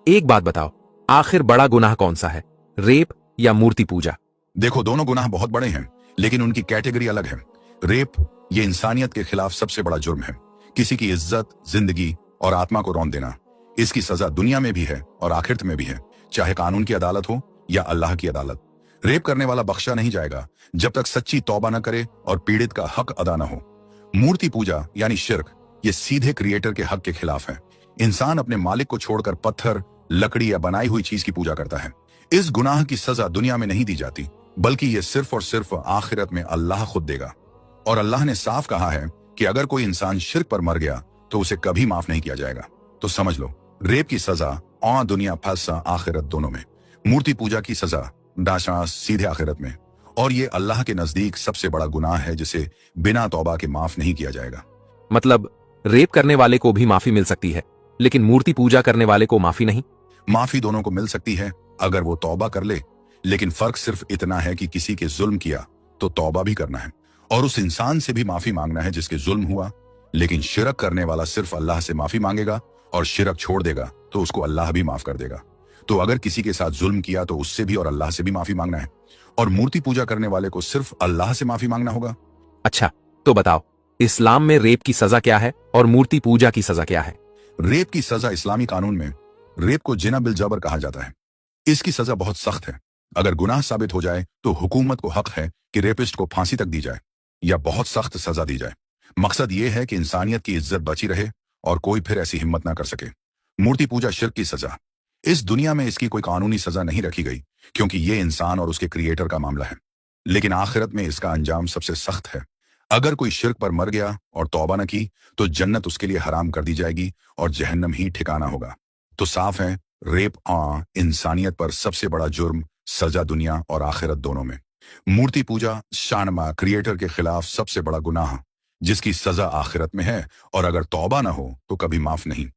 एक बात बताओ, आखिर बड़ा गुनाह कौन सा है, रेप या मूर्ति पूजा? देखो, दोनों गुनाह बहुत बड़े हैं, लेकिन उनकी कैटेगरी अलग है। रेप ये इंसानियत के खिलाफ सबसे बड़ा जुर्म है। किसी की इज्जत, जिंदगी और आत्मा को रौंद देना। इसकी सजा दुनिया में भी है और आखिरत में भी है, चाहे कानून की अदालत हो या अल्लाह की अदालत। रेप करने वाला बख्शा नहीं जाएगा जब तक सच्ची तौबा न करे और पीड़ित का हक अदा न हो। मूर्ति पूजा यानी शिर्क, ये सीधे क्रिएटर के हक के खिलाफ है। इंसान अपने मालिक को छोड़कर पत्थर, लकड़ी या बनाई हुई चीज की पूजा करता है। इस गुनाह की सजा दुनिया में नहीं दी जाती, बल्कि ये सिर्फ और सिर्फ आखिरत में अल्लाह खुद देगा। और अल्लाह ने साफ कहा है कि अगर कोई इंसान शिर्क पर मर गया तो उसे कभी माफ नहीं किया जाएगा। तो समझ लो, रेप की सजा दुनिया फंसा आखिरत दोनों में। मूर्ति पूजा की सजा दाशास सीधे आखिरत में। और ये अल्लाह के नजदीक सबसे बड़ा गुनाह है जिसे बिना तौबा के माफ नहीं किया जाएगा। मतलब रेप करने वाले को भी माफी मिल सकती है, लेकिन मूर्ति पूजा करने वाले को माफी नहीं? माफी दोनों को मिल सकती है अगर वो तौबा कर ले, लेकिन फर्क सिर्फ इतना है कि किसी के जुल्म किया तो तौबा भी करना है और उस इंसान से भी माफी मांगना है जिसके जुल्म हुआ। लेकिन शिरक करने वाला सिर्फ अल्लाह से माफी मांगेगा और शिरक छोड़ देगा तो उसको अल्लाह भी माफ कर देगा। तो अगर किसी के साथ जुल्म किया तो उससे भी और अल्लाह से भी माफी मांगना है, और मूर्ति पूजा करने वाले को सिर्फ अल्लाह से माफी मांगना होगा। अच्छा, तो बताओ, इस्लाम में रेप की सजा क्या है और मूर्ति पूजा की सजा क्या है? रेप की सजा इस्लामी कानून में रेप को जिना बिल जबर कहा जाता है। इसकी सजा बहुत सख्त है। अगर गुनाह साबित हो जाए तो हुकूमत को हक है कि रेपिस्ट को फांसी तक दी जाए या बहुत सख्त सजा दी जाए। मकसद ये है कि इंसानियत की इज्जत बची रहे और कोई फिर ऐसी हिम्मत ना कर सके। मूर्ति पूजा शिर्क की सजा, इस दुनिया में इसकी कोई कानूनी सजा नहीं रखी गई क्योंकि ये इंसान और उसके क्रिएटर का मामला है, लेकिन आखिरत में इसका अंजाम सबसे सख्त है। अगर कोई शिर्क पर मर गया और तौबा न की तो जन्नत उसके लिए हराम कर दी जाएगी और जहन्नम ही ठिकाना होगा। तो साफ है, रेप इंसानियत पर सबसे बड़ा जुर्म, सजा दुनिया और आखिरत दोनों में। मूर्ति पूजा शानमा क्रिएटर के खिलाफ सबसे बड़ा गुनाह जिसकी सजा आखिरत में है, और अगर तौबा ना हो तो कभी माफ नहीं।